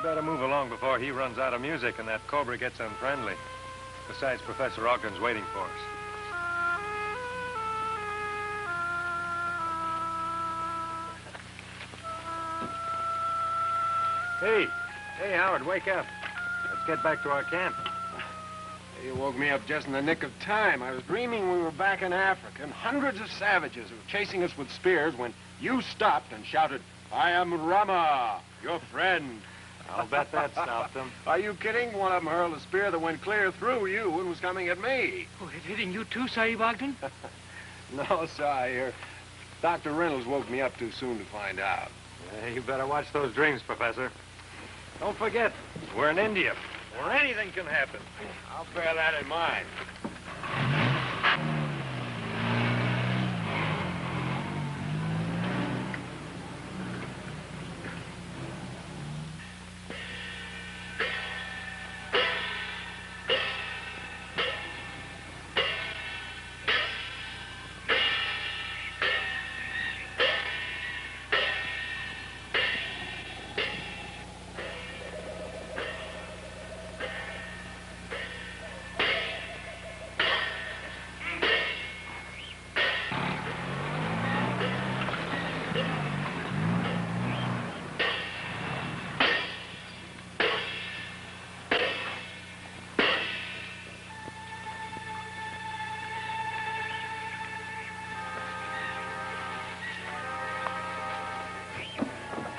better move along before he runs out of music and that cobra gets unfriendly. Besides, Professor Ogden's waiting for us. Hey, Howard, wake up. Let's get back to our camp. You woke me up just in the nick of time. I was dreaming we were back in Africa, and hundreds of savages were chasing us with spears when you stopped and shouted, "I am Ramar, your friend." I'll bet that stopped them. Are you kidding? One of them hurled a spear that went clear through you and was coming at me. Oh, it hitting you too, Sahib Ogden? No, sire. Dr. Reynolds woke me up too soon to find out. Yeah, you better watch those dreams, Professor. Don't forget, we're in India, where anything can happen. I'll bear that in mind.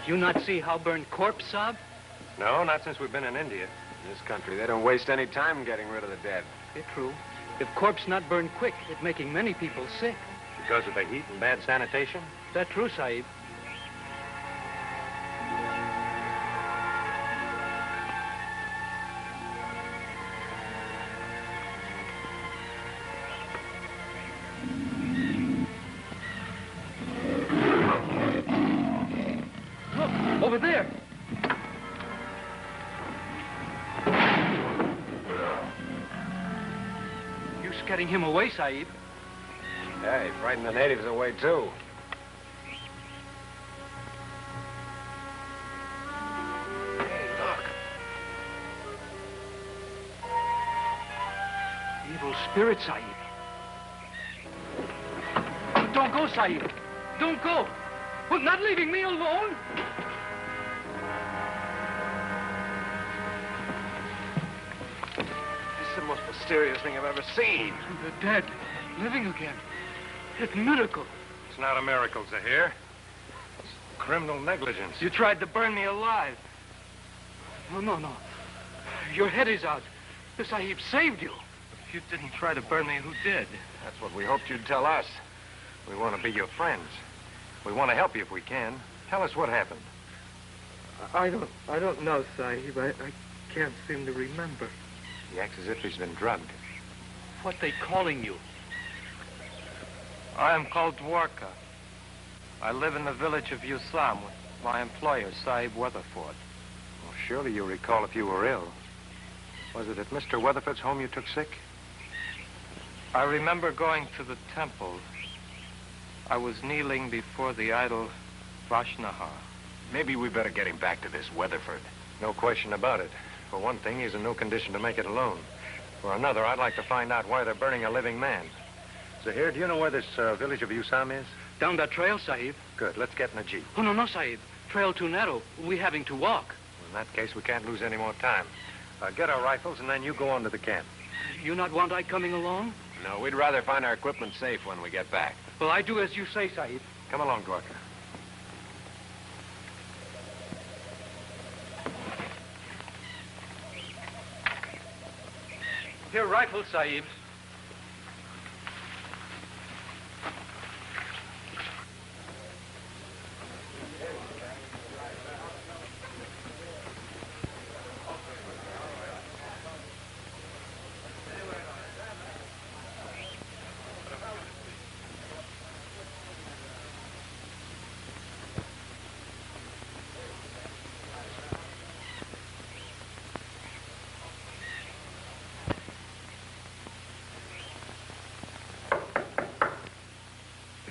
You not see how burned corpse, Sahib? No, not since we've been in India. In this country, they don't waste any time getting rid of the dead. It's true. If corpse not burned quick, it making many people sick. Because of the heat and bad sanitation? That true, Sahib. Over there. You scaring him away, Sahib? Yeah, he frightened the natives away, too. Hey, look. Evil spirit, Sahib. Don't go, Sahib. Don't go. Well, not leaving me alone. This is the most mysterious thing I've ever seen. The dead, living again. It's a miracle. It's not a miracle, Zahir. It's criminal negligence. You tried to burn me alive. No. Your head is out. The Sahib saved you. If you didn't try to burn me, who did? That's what we hoped you'd tell us. We want to be your friends. We want to help you if we can. Tell us what happened. I don't know, Sahib. I can't seem to remember. He acts as if he's been drugged. What they calling you? I am called Dwarka. I live in the village of Usam with my employer, Sahib Weatherford. Well, surely you recall if you were ill. Was it at Mr. Weatherford's home you took sick? I remember going to the temple. I was kneeling before the idol Vashnahar. Maybe we better get him back to this Weatherford. No question about it. For one thing, he's in no condition to make it alone. For another, I'd like to find out why they're burning a living man. Zahir, do you know where this village of Usam is? Down that trail, Sahib. Good. Let's get in a jeep. Oh, no, Sahib. Trail too narrow. We having to walk. In that case, we can't lose any more time. Get our rifles, and then you go on to the camp. You not want I coming along? No, we'd rather find our equipment safe when we get back. Well, I do as you say, Sahib. Come along, Dwarka. Here, rifle, Sahib.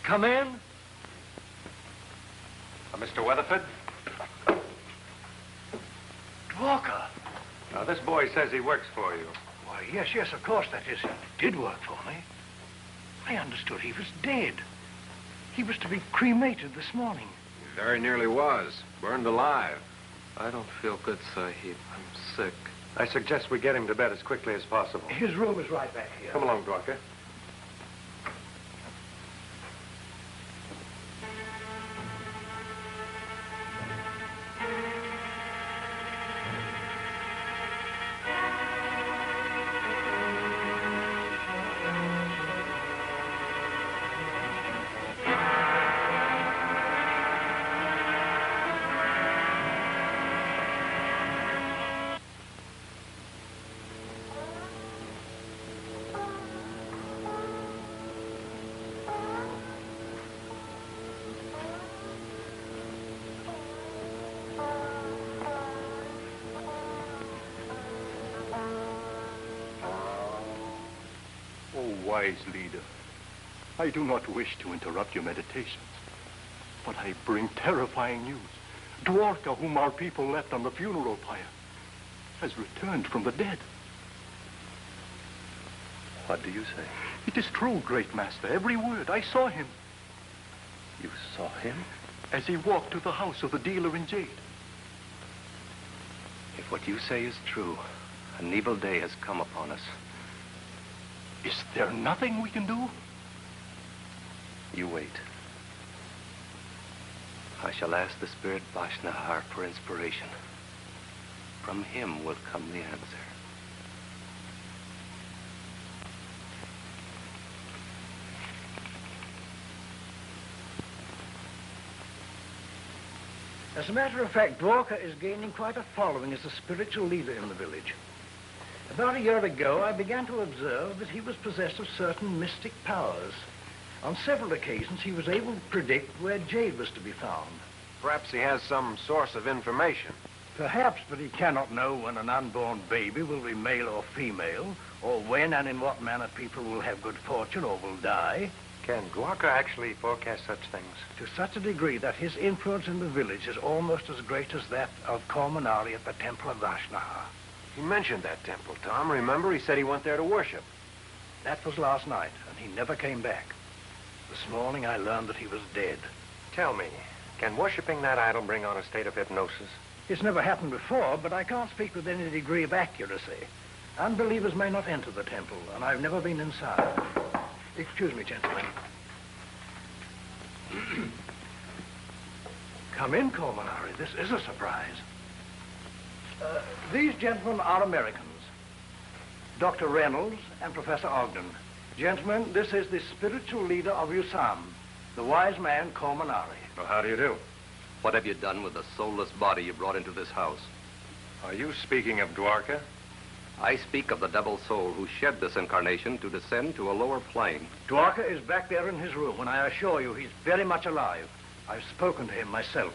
Come in. Mr. Weatherford? Dwarka. Now, this boy says he works for you. Why, yes, of course, that is, he did work for me. I understood he was dead. He was to be cremated this morning. He very nearly was. Burned alive. I don't feel good, Sahib. I'm sick. I suggest we get him to bed as quickly as possible. His room is right back here. Come along, Dwarka. Wise leader, I do not wish to interrupt your meditations, but I bring terrifying news. Dwarka, whom our people left on the funeral pyre, has returned from the dead. What do you say? It is true, great master, every word. I saw him. You saw him? As he walked to the house of the dealer in jade. If what you say is true, an evil day has come upon us. Is there nothing we can do? You wait. I shall ask the spirit Vashnahar for inspiration. From him will come the answer. As a matter of fact, Dwarka is gaining quite a following as a spiritual leader in the village. About a year ago, I began to observe that he was possessed of certain mystic powers. On several occasions, he was able to predict where jade was to be found. Perhaps he has some source of information. Perhaps, but he cannot know when an unborn baby will be male or female, or when and in what manner people will have good fortune or will die. Can Dwarka actually forecast such things? To such a degree that his influence in the village is almost as great as that of ComedyMX at the temple of Vashnahar. He mentioned that temple, Tom. Remember, he said he went there to worship. That was last night, and he never came back. This morning, I learned that he was dead. Tell me, can worshipping that idol bring on a state of hypnosis? It's never happened before, but I can't speak with any degree of accuracy. Unbelievers may not enter the temple, and I've never been inside. Excuse me, gentlemen. Come in, ComedyMX. This is a surprise. These gentlemen are Americans. Dr. Reynolds and Professor Ogden. Gentlemen, this is the spiritual leader of Usam, the wise man, ComedyMX. Well, how do you do? What have you done with the soulless body you brought into this house? Are you speaking of Dwarka? I speak of the devil soul who shed this incarnation to descend to a lower plane. Dwarka is back there in his room, and I assure you he's very much alive. I've spoken to him myself.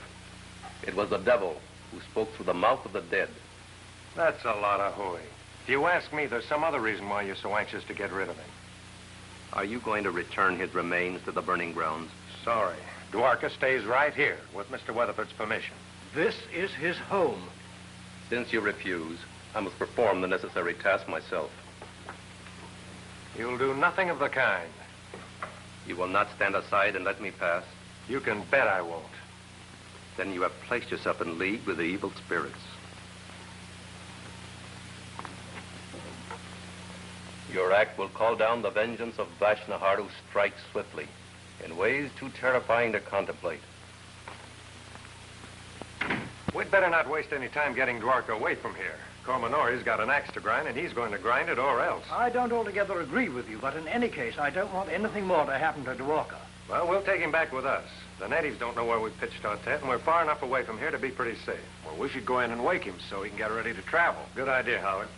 It was the devil who spoke through the mouth of the dead. That's a lot of hooey. If you ask me, there's some other reason why you're so anxious to get rid of him. Are you going to return his remains to the burning grounds? Sorry. Dwarka stays right here with Mr. Weatherford's permission. This is his home. Since you refuse, I must perform the necessary task myself. You'll do nothing of the kind. You will not stand aside and let me pass? You can bet I won't. Then you have placed yourself in league with the evil spirits. Your act will call down the vengeance of Vashnahar, who strikes swiftly, in ways too terrifying to contemplate. We'd better not waste any time getting Dwarka away from here. ComedyMX's got an axe to grind, and he's going to grind it or else. I don't altogether agree with you, but in any case, I don't want anything more to happen to Dwarka. Well, we'll take him back with us. The natives don't know where we pitched our tent, and we're far enough away from here to be pretty safe. Well, we should go in and wake him so he can get ready to travel. Good idea, Howard.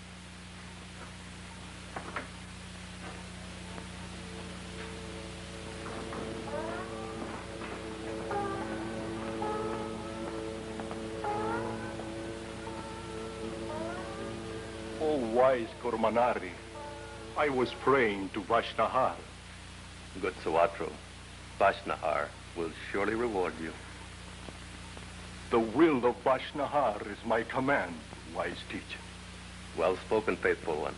Oh, wise Kurmanari, I was praying to Vashnahar. Good Suatro, Vashnahar will surely reward you. The will of Vashnahar is my command. wise teaching. Well spoken, faithful one.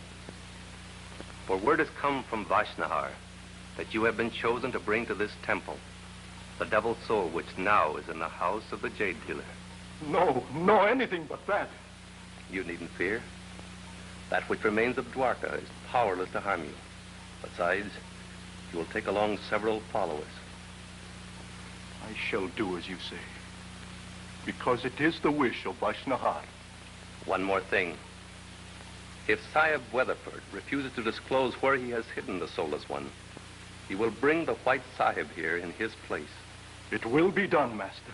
For word has come from Vashnahar that you have been chosen to bring to this temple the devil's soul which now is in the house of the jade dealer. No, anything but that. You needn't fear. That which remains of Dwarka is powerless to harm you. Besides, you will take along several followers. I shall do as you say, because it is the wish of Vashnahar. One more thing. If Sahib Weatherford refuses to disclose where he has hidden the soulless one, he will bring the White Sahib here in his place. It will be done, Master.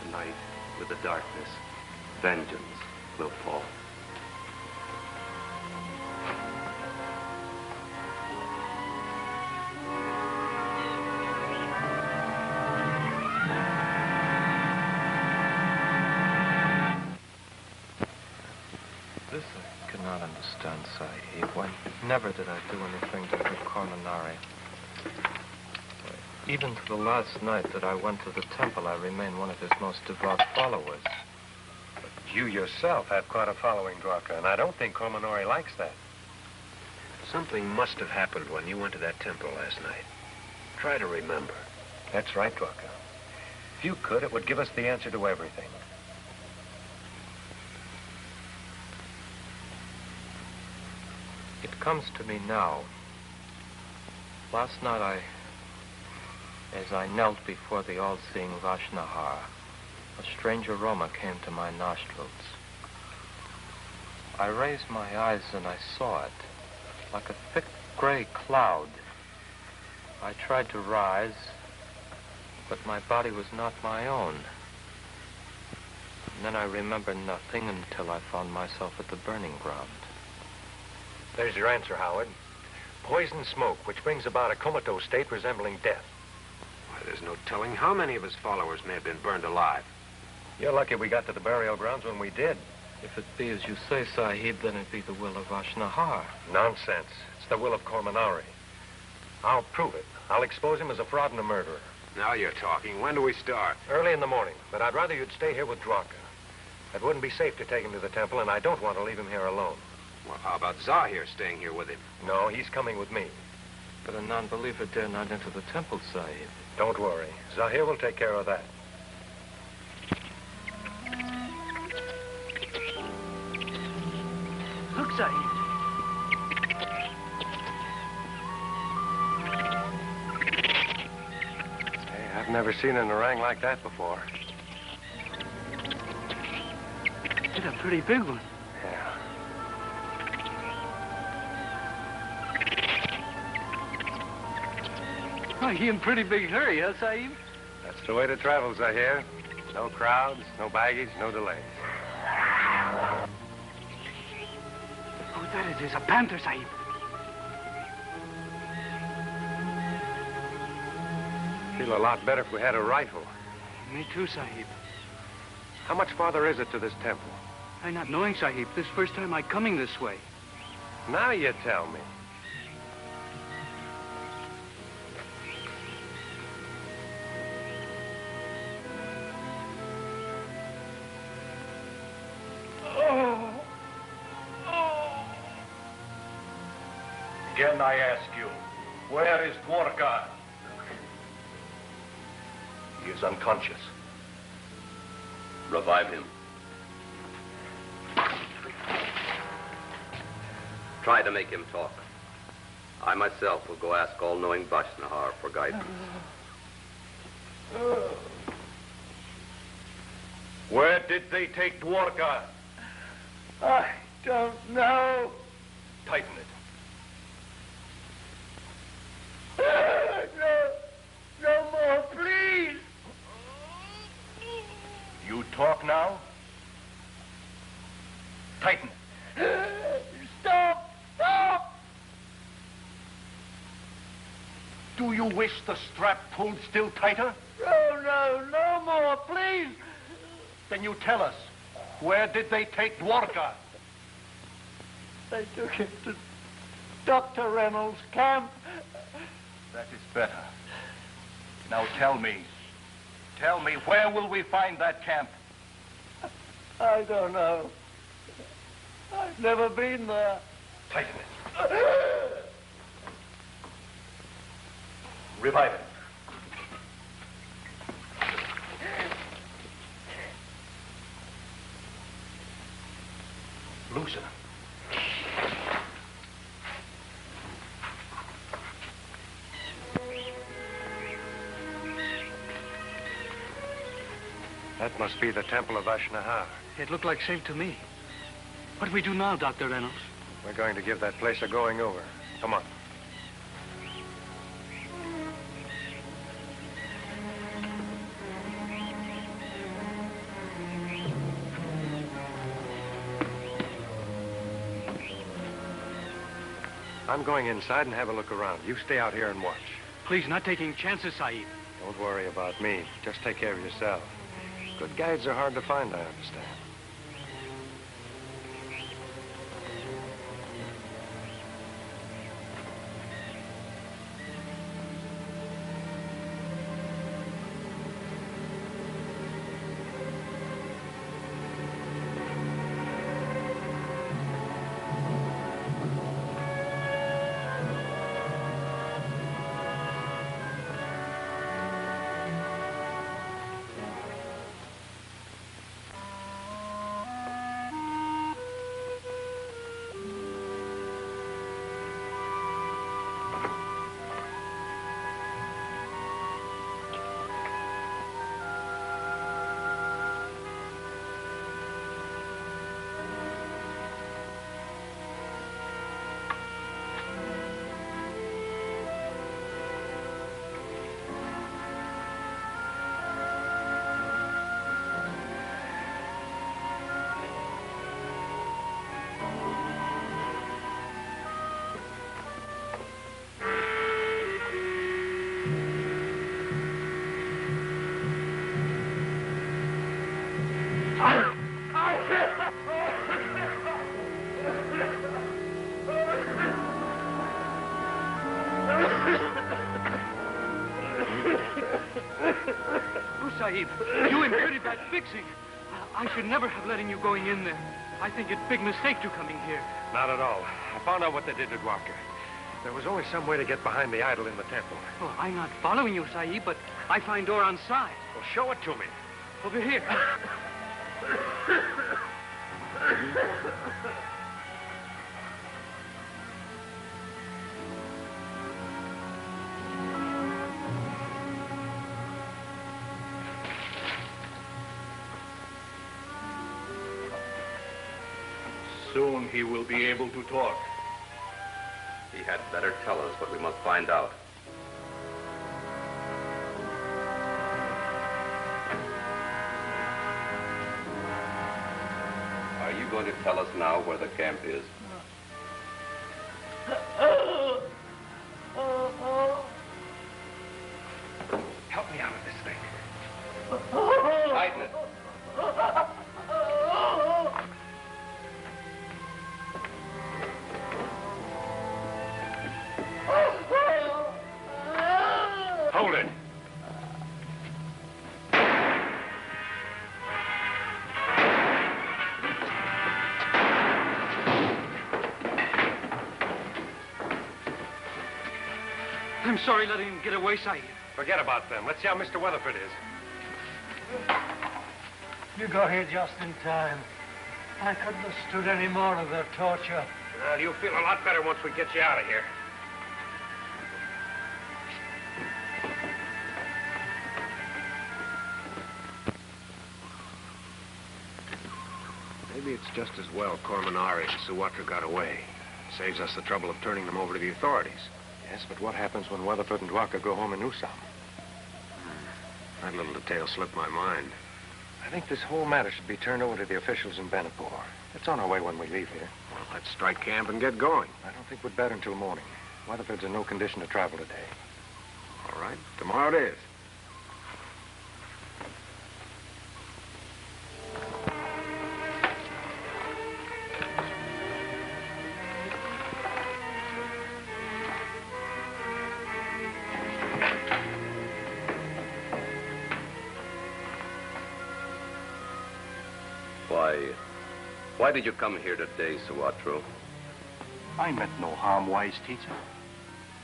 Tonight, with the darkness, vengeance will fall. This I cannot understand, Sahib. Why, never did I do anything to hurt Cormanari. Even to the last night that I went to the temple, I remained one of his most devout followers. But you yourself have quite a following, Dwarka, and I don't think Cormanori likes that. Something must have happened when you went to that temple last night. Try to remember. That's right, Dwarka. If you could, it would give us the answer to everything. It comes to me now. Last night as I knelt before the all-seeing Vashnahar, a strange aroma came to my nostrils. I raised my eyes and I saw it, like a thick gray cloud. I tried to rise, but my body was not my own. And then I remembered nothing until I found myself at the burning ground. There's your answer, Howard. Poison smoke, which brings about a comatose state resembling death. Why, there's no telling how many of his followers may have been burned alive. You're lucky we got to the burial grounds when we did. If it be as you say, Sahib, then it be the will of Vashnahar. Nonsense. It's the will of Cormanari. I'll prove it. I'll expose him as a fraud and a murderer. Now you're talking. When do we start? Early in the morning, but I'd rather you'd stay here with Dwarka. It wouldn't be safe to take him to the temple, and I don't want to leave him here alone. Well, how about Zahir staying here with him? No, he's coming with me. But a non-believer dare not enter the temple, Sahib. Don't worry. Zahir will take care of that. Look, Sahib. Hey, I've never seen an orang like that before. It's a pretty big one. Yeah. Oh, he in pretty big hurry, huh, Sahib? That's the way to travel, Zahir. No crowds, no baggage, no delays. Oh, that is a panther, Sahib. Feel a lot better if we had a rifle. Me too, Sahib. How much farther is it to this temple? I not knowing, Sahib. This first time I coming this way. Now you tell me. Again, I ask you, where is Dwarka? He is unconscious. Revive him. Try to make him talk. I myself will go ask all-knowing Vashnahar for guidance. Where did they take Dwarka? I don't know. Tighten it. No more, please. You talk now? Tighten it. Stop! Stop! Do you wish the strap pulled still tighter? No more, please. Then you tell us, where did they take Dwarka? They took him to Dr. Reynolds' camp. That is better. Now tell me, where will we find that camp? I don't know. I've never been there. Tighten it. Revive it. Loosen it. That must be the Temple of Vashnahar. It looked like safe to me. What do we do now, Dr. Reynolds? We're going to give that place a going over. Come on. I'm going inside and have a look around. You stay out here and watch. Please, not taking chances, Sahib. Don't worry about me. Just take care of yourself. Good guides are hard to find, I understand. Sahib, you in pretty bad fixing. I should never have letting you going in there. I think it's a big mistake to coming here. Not at all. I found out what they did to Dwarka. There was always some way to get behind the idol in the temple. Well, I'm not following you, Sahib, but I find door on side. Well, show it to me. Over here. Soon he will be able to talk. He had better tell us what we must find out. Are you going to tell us now where the camp is? Help me out of this thing. Tighten it. Hold it. I'm sorry letting him get away, Sahib. Forget about them. Let's see how Mr. Weatherford is. You got here just in time. I couldn't have stood any more of their torture. Well, you'll feel a lot better once we get you out of here. Maybe it's just as well Cormanari and Suwatra got away. Saves us the trouble of turning them over to the authorities. Yes, but what happens when Weatherford and Dwarka go home in Usam? That little detail slipped my mind. I think this whole matter should be turned over to the officials in Banipur. It's on our way when we leave here. Well, let's strike camp and get going. I don't think we'd better until morning. Weatherford's in no condition to travel today. All right, tomorrow it is. Why, Why did you come here today, Suatro? I meant no harm, wise teacher.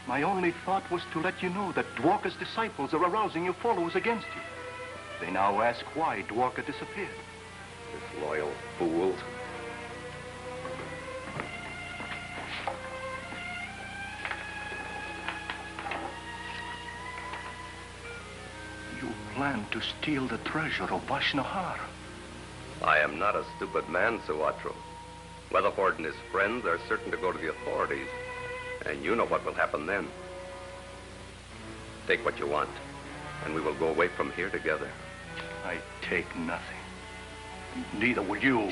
My only thought was to let you know that Dwarka's disciples are arousing your followers against you. They now ask why Dwarka disappeared. Disloyal fools. You plan to steal the treasure of Vashnahar. I am not a stupid man, Suatro. Weatherford and his friends are certain to go to the authorities, and you know what will happen then. Take what you want, and we will go away from here together. I take nothing. Neither will you.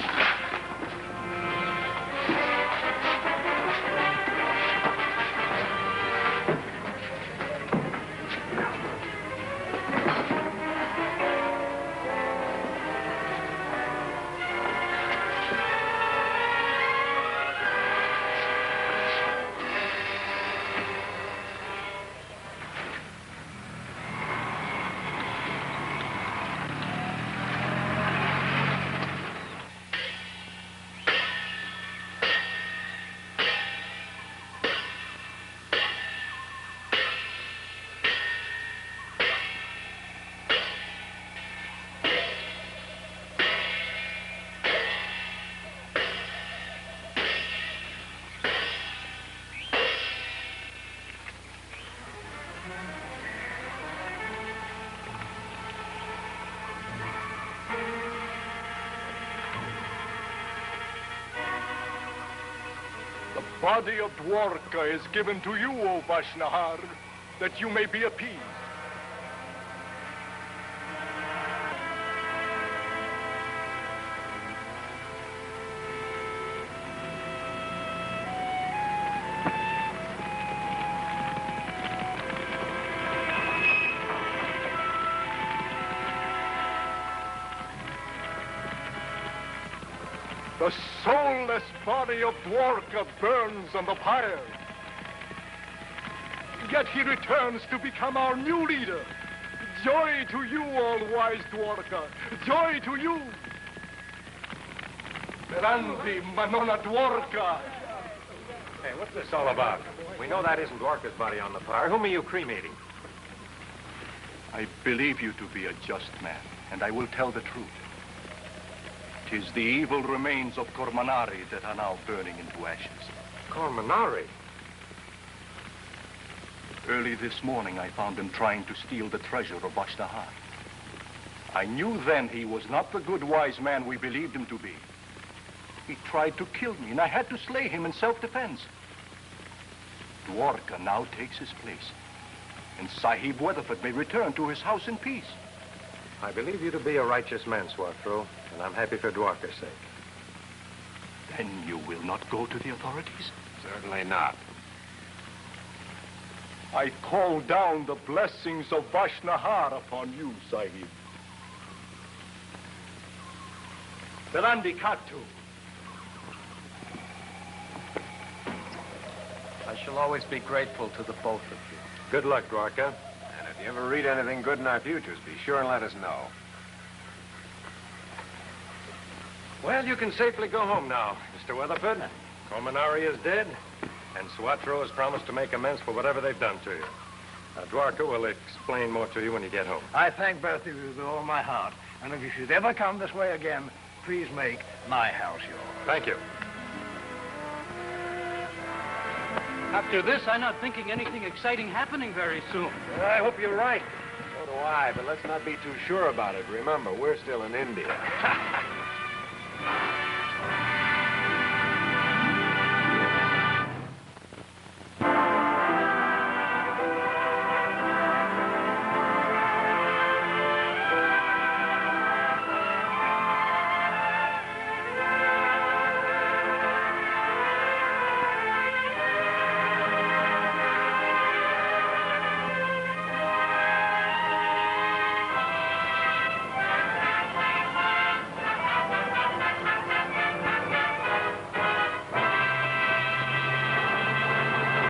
The body of Dwarka is given to you, O Vashnahar, that you may be appeased. The soulless body of Dwarka burns on the pyre. Yet he returns to become our new leader. Joy to you, all-wise Dwarka. Joy to you. Grandi Manona Dwarka. Hey, what's this all about? We know that isn't Dwarka's body on the pyre. Whom are you cremating? I believe you to be a just man, and I will tell the truth. 'Tis the evil remains of Cormanari that are now burning into ashes. Cormanari? Early this morning, I found him trying to steal the treasure of Vashnahar. I knew then he was not the good, wise man we believed him to be. He tried to kill me, and I had to slay him in self-defense. Dwarka now takes his place, and Sahib Weatherford may return to his house in peace. I believe you to be a righteous man, Suatro, and I'm happy for Dwarka's sake. Then you will not go to the authorities? Certainly not. I call down the blessings of Vashnahar upon you, Sahib. Berandikatu. I shall always be grateful to the both of you. Good luck, Dwarka. And if you ever read anything good in our futures, be sure and let us know. Well, you can safely go home now, Mr. Weatherford. Cormanari is dead, and Suatro has promised to make amends for whatever they've done to you. Dwarka will explain more to you when you get home. I thank both of you with all my heart. And if you should ever come this way again, please make my house yours. Thank you. After this, I'm not thinking anything exciting happening very soon. I hope you're right. So do I, but let's not be too sure about it. Remember, we're still in India.